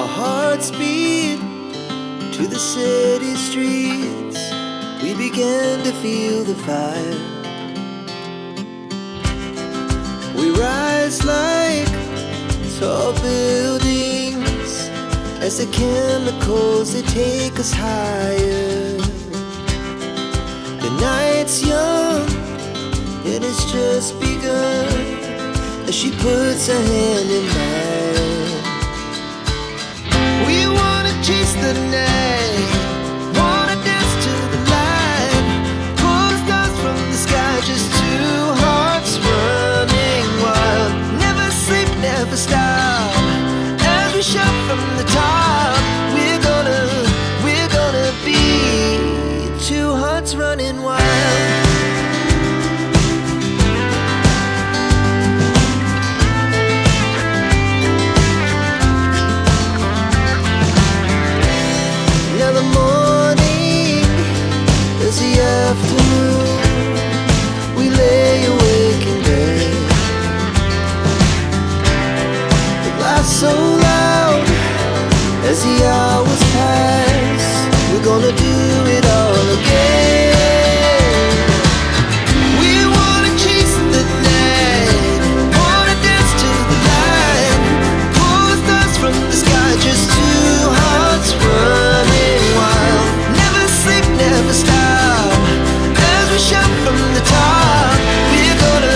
Our hearts beat to the city streets. We began to feel the fire. We rise like tall buildings as the chemicals, they take us higher. The night's young, it has just begun, as she puts her hand in mine. We wanna chase the night, wanna dance to the light, pull the stars from the sky, just two hearts running wild. Never sleep, never stop, as we shout from the top. We're gonna be two hearts running wild. Afternoon, we lay awake in bed. It laughs so loud as the hours pass. We're gonna do